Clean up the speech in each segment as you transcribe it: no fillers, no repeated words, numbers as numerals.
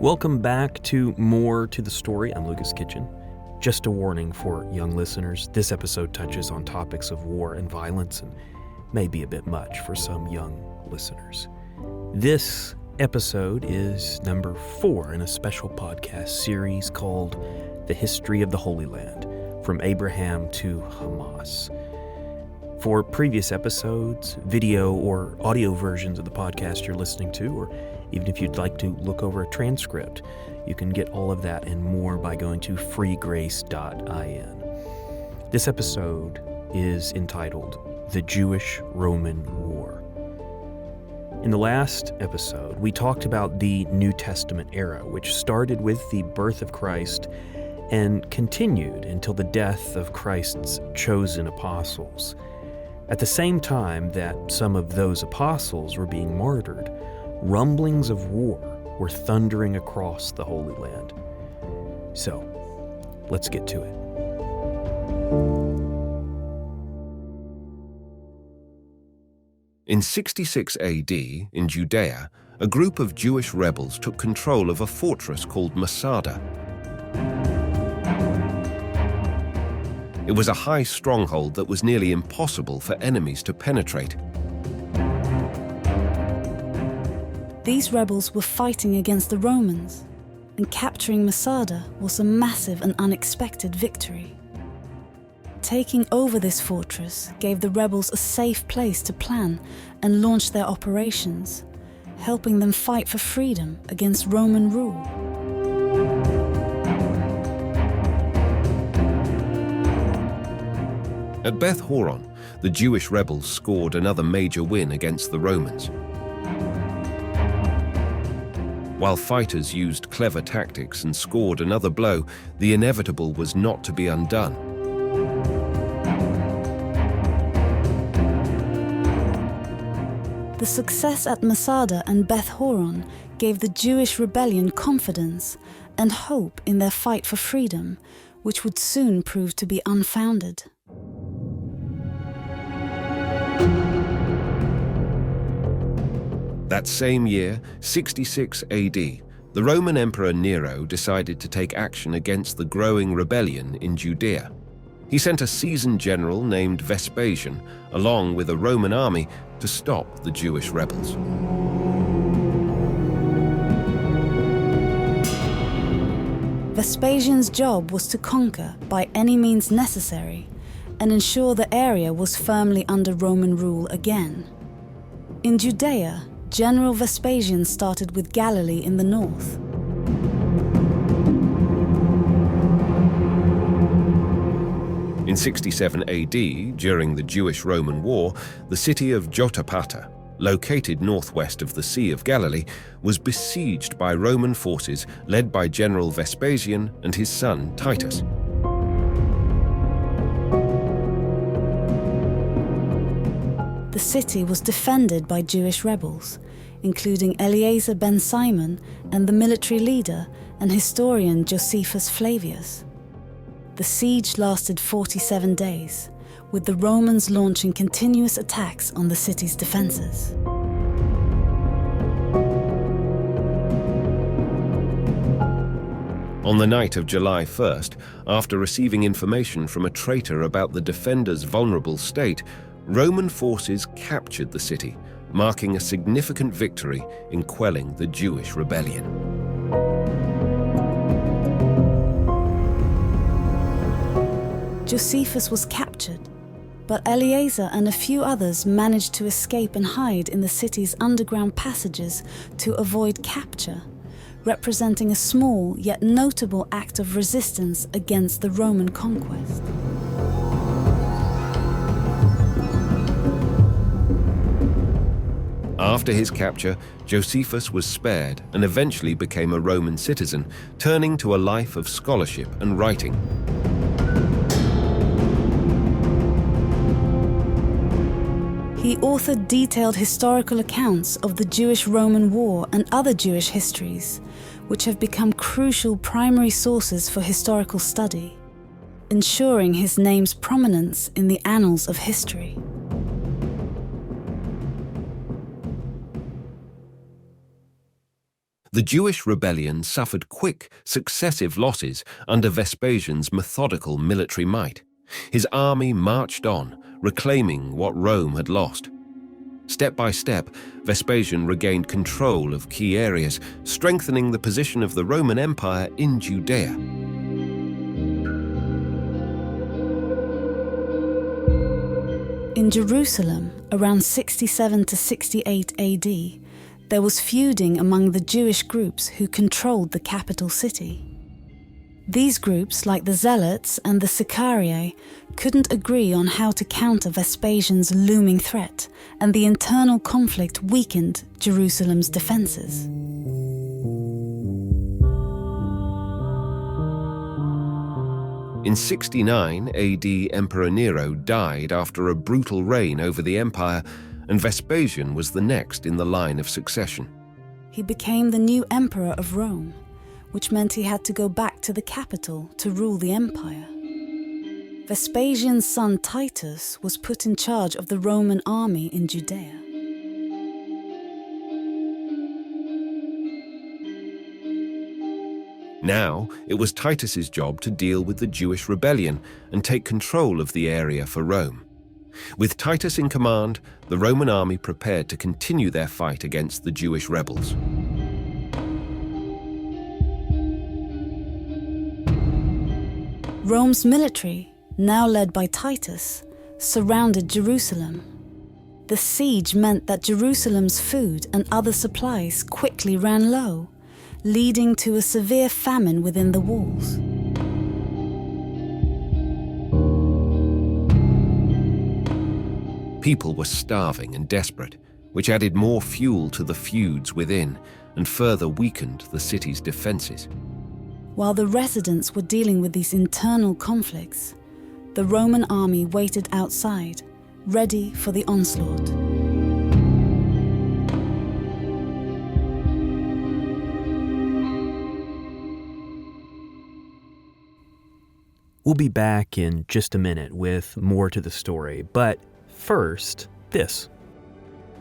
Welcome back to More to the Story. I'm Lucas Kitchen. Just a warning for young listeners, this episode touches on topics of war and violence and may be a bit much for some young listeners. This episode is number 4 in a special podcast series called The History of the Holy Land, from Abraham to Hamas. For previous episodes, video or audio versions of the podcast you're listening to, or even if you'd like to look over a transcript, you can get all of that and more by going to freegrace.in. This episode is entitled The Jewish-Roman War. In the last episode, we talked about the New Testament era, which started with the birth of Christ and continued until the death of Christ's chosen apostles. At the same time that some of those apostles were being martyred, rumblings of war were thundering across the Holy Land. So, let's get to it. In 66 AD, in Judea, a group of Jewish rebels took control of a fortress called Masada. It was a high stronghold that was nearly impossible for enemies to penetrate. These rebels were fighting against the Romans, and capturing Masada was a massive and unexpected victory. Taking over this fortress gave the rebels a safe place to plan and launch their operations, helping them fight for freedom against Roman rule. At Beth Horon, the Jewish rebels scored another major win against the Romans. While fighters used clever tactics and scored another blow, the inevitable was not to be undone. The success at Masada and Beth Horon gave the Jewish rebellion confidence and hope in their fight for freedom, which would soon prove to be unfounded. That same year, 66 AD, the Roman Emperor Nero decided to take action against the growing rebellion in Judea. He sent a seasoned general named Vespasian, along with a Roman army, to stop the Jewish rebels. Vespasian's job was to conquer by any means necessary and ensure the area was firmly under Roman rule again. In Judea, General Vespasian started with Galilee in the north. In 67 AD, during the Jewish-Roman War, the city of Jotapata, located northwest of the Sea of Galilee, was besieged by Roman forces led by General Vespasian and his son Titus. The city was defended by Jewish rebels, including Eleazar ben Simon and the military leader and historian Josephus Flavius. The siege lasted 47 days, with the Romans launching continuous attacks on the city's defenses. On the night of July 1st, after receiving information from a traitor about the defenders' vulnerable state, Roman forces captured the city, marking a significant victory in quelling the Jewish rebellion. Josephus was captured, but Eleazar and a few others managed to escape and hide in the city's underground passages to avoid capture, representing a small yet notable act of resistance against the Roman conquest. After his capture, Josephus was spared and eventually became a Roman citizen, turning to a life of scholarship and writing. He authored detailed historical accounts of the Jewish-Roman War and other Jewish histories, which have become crucial primary sources for historical study, ensuring his name's prominence in the annals of history. The The Jewish rebellion suffered quick, successive losses under Vespasian's methodical military might. His army marched on, reclaiming what Rome had lost. Step by step, Vespasian regained control of key areas, strengthening the position of the Roman Empire in Judea. In Jerusalem, around 67 to 68 AD, there was feuding among the Jewish groups who controlled the capital city. These groups, like the Zealots and the Sicarii, couldn't agree on how to counter Vespasian's looming threat, and the internal conflict weakened Jerusalem's defences. In 69 AD, Emperor Nero died after a brutal reign over the empire, and Vespasian was the next in the line of succession. He became the new emperor of Rome, which meant he had to go back to the capital to rule the empire. Vespasian's son Titus was put in charge of the Roman army in Judea. Now, it was Titus's job to deal with the Jewish rebellion and take control of the area for Rome. With Titus in command, the Roman army prepared to continue their fight against the Jewish rebels. Rome's military, now led by Titus, surrounded Jerusalem. The siege meant that Jerusalem's food and other supplies quickly ran low, leading to a severe famine within the walls. People were starving and desperate, which added more fuel to the feuds within and further weakened the city's defenses. While the residents were dealing with these internal conflicts, the Roman army waited outside, ready for the onslaught. We'll be back in just a minute with more to the story, but first, this.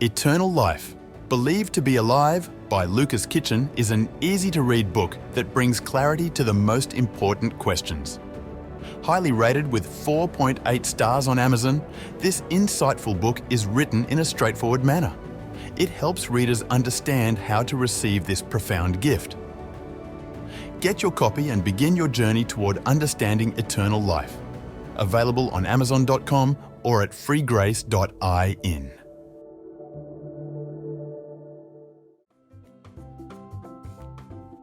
Eternal Life, Believed to be Alive by Lucas Kitchen is an easy-to-read book that brings clarity to the most important questions. Highly rated with 4.8 stars on Amazon, this insightful book is written in a straightforward manner. It helps readers understand how to receive this profound gift. Get your copy and begin your journey toward understanding eternal life. Available on Amazon.com or at freegrace.in.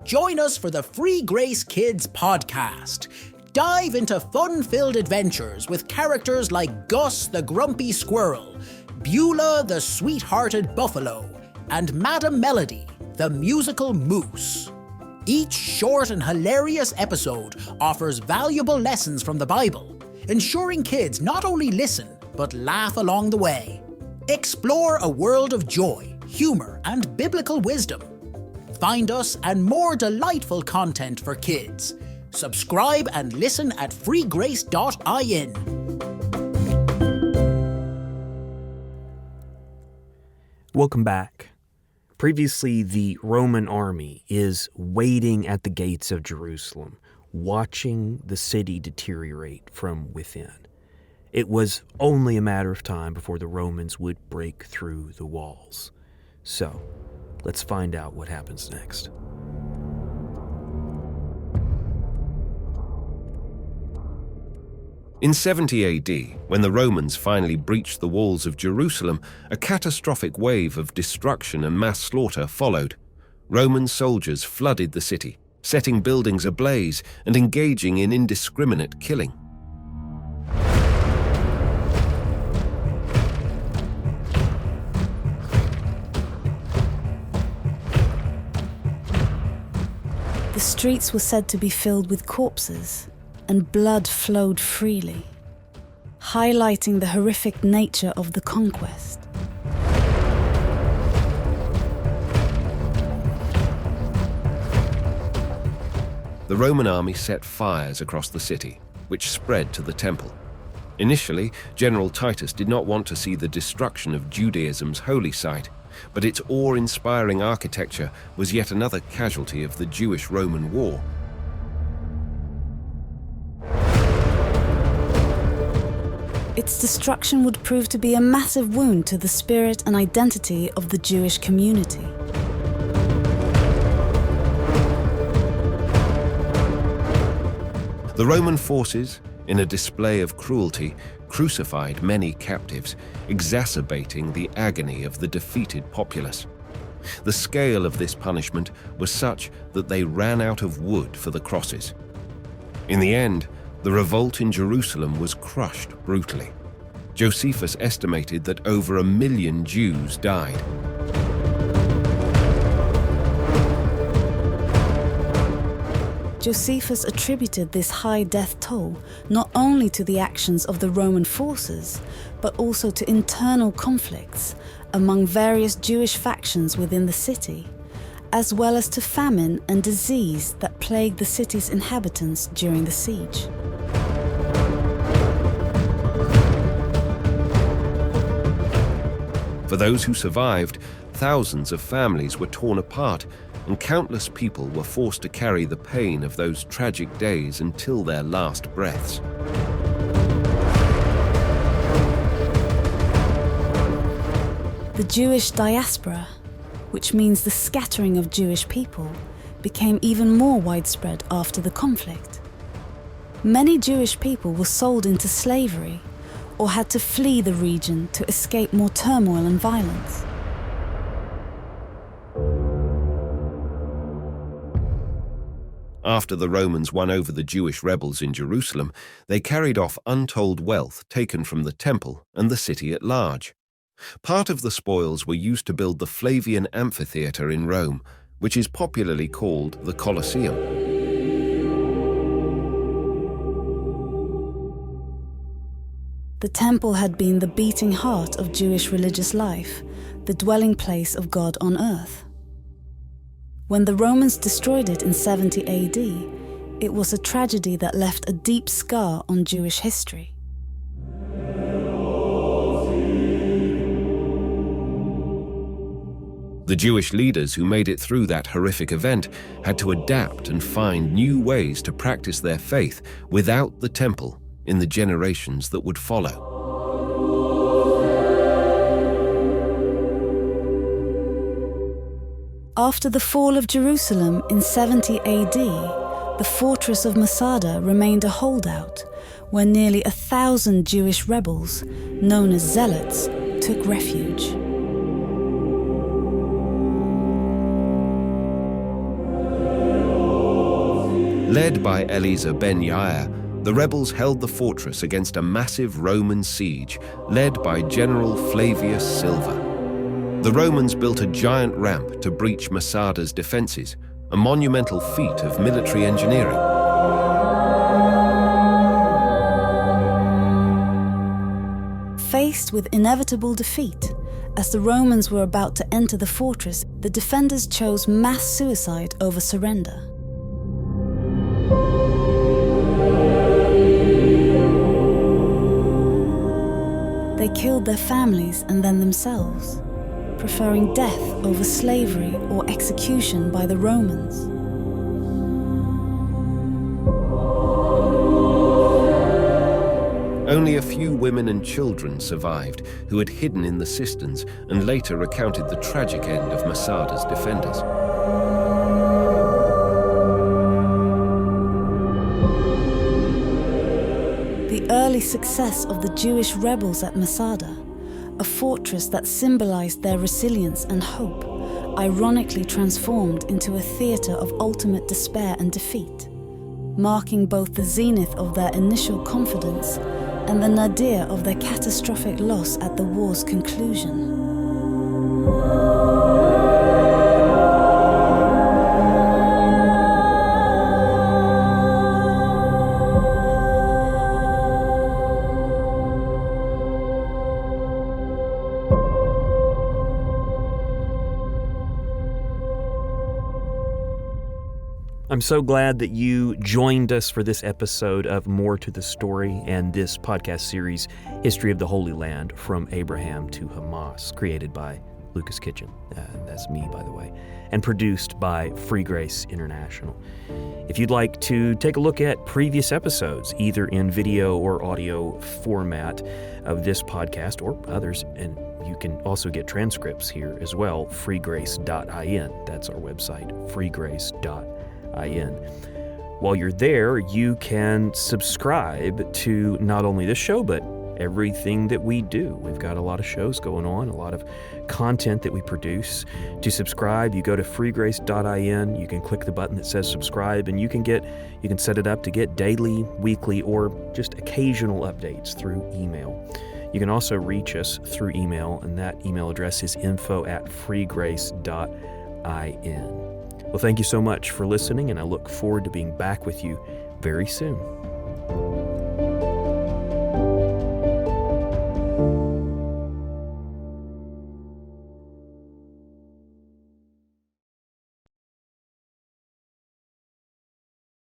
Join us for the Free Grace Kids podcast. Dive into fun-filled adventures with characters like Gus the Grumpy Squirrel, Beulah the Sweet-Hearted Buffalo, and Madam Melody the Musical Moose. Each short and hilarious episode offers valuable lessons from the Bible, ensuring kids not only listen, but laugh along the way. Explore a world of joy, humor, and biblical wisdom. Find us and more delightful content for kids. Subscribe and listen at freegrace.in. Welcome back. Previously, the Roman army is waiting at the gates of Jerusalem, watching the city deteriorate from within. It was only a matter of time before the Romans would break through the walls. So, let's find out what happens next. In 70 AD, when the Romans finally breached the walls of Jerusalem, a catastrophic wave of destruction and mass slaughter followed. Roman soldiers flooded the city, setting buildings ablaze and engaging in indiscriminate killing. The streets were said to be filled with corpses, and blood flowed freely, highlighting the horrific nature of the conquest. The Roman army set fires across the city, which spread to the temple. Initially, General Titus did not want to see the destruction of Judaism's holy site, But its awe-inspiring architecture was yet another casualty of the Jewish-Roman War. Its destruction would prove to be a massive wound to the spirit and identity of the Jewish community. The Roman forces, in a display of cruelty, crucified many captives, exacerbating the agony of the defeated populace. The scale of this punishment was such that they ran out of wood for the crosses. In the end, the revolt in Jerusalem was crushed brutally. Josephus estimated that over 1 million Jews died. Josephus attributed this high death toll not only to the actions of the Roman forces, but also to internal conflicts among various Jewish factions within the city, as well as to famine and disease that plagued the city's inhabitants during the siege. For those who survived, thousands of families were torn apart, and countless people were forced to carry the pain of those tragic days until their last breaths. The Jewish diaspora, which means the scattering of Jewish people, became even more widespread after the conflict. Many Jewish people were sold into slavery or had to flee the region to escape more turmoil and violence. After the Romans won over the Jewish rebels in Jerusalem, they carried off untold wealth taken from the temple and the city at large. Part of the spoils were used to build the Flavian amphitheatre in Rome, which is popularly called the Colosseum. The temple had been the beating heart of Jewish religious life, the dwelling place of God on earth. When the Romans destroyed it in 70 AD, it was a tragedy that left a deep scar on Jewish history. The Jewish leaders who made it through that horrific event had to adapt and find new ways to practice their faith without the temple in the generations that would follow. After the fall of Jerusalem in 70 AD, the fortress of Masada remained a holdout, where nearly 1,000 Jewish rebels, known as zealots, took refuge. Led by Eleazar ben Yair, the rebels held the fortress against a massive Roman siege led by General Flavius Silva. The Romans built a giant ramp to breach Masada's defenses, a monumental feat of military engineering. Faced with inevitable defeat, as the Romans were about to enter the fortress, the defenders chose mass suicide over surrender. They killed their families and then themselves, preferring death over slavery or execution by the Romans. Only a few women and children survived who had hidden in the cisterns and later recounted the tragic end of Masada's defenders. The early success of the Jewish rebels at Masada, a fortress that symbolized their resilience and hope, ironically transformed into a theater of ultimate despair and defeat, marking both the zenith of their initial confidence and the nadir of their catastrophic loss at the war's conclusion. I'm so glad that you joined us for this episode of More to the Story and this podcast series, History of the Holy Land, From Abraham to Hamas, created by Lucas Kitchen. That's me, by the way. And produced by Free Grace International. If you'd like to take a look at previous episodes, either in video or audio format of this podcast or others, and you can also get transcripts here as well, freegrace.in. That's our website, freegrace.in. While you're there, you can subscribe to not only this show, but everything that we do. We've got a lot of shows going on, a lot of content that we produce. To subscribe, you go to freegrace.in, you can click the button that says subscribe, and you can set it up to get daily, weekly, or just occasional updates through email. You can also reach us through email, and that email address is info@freegrace.in. Well, thank you so much for listening, and I look forward to being back with you very soon.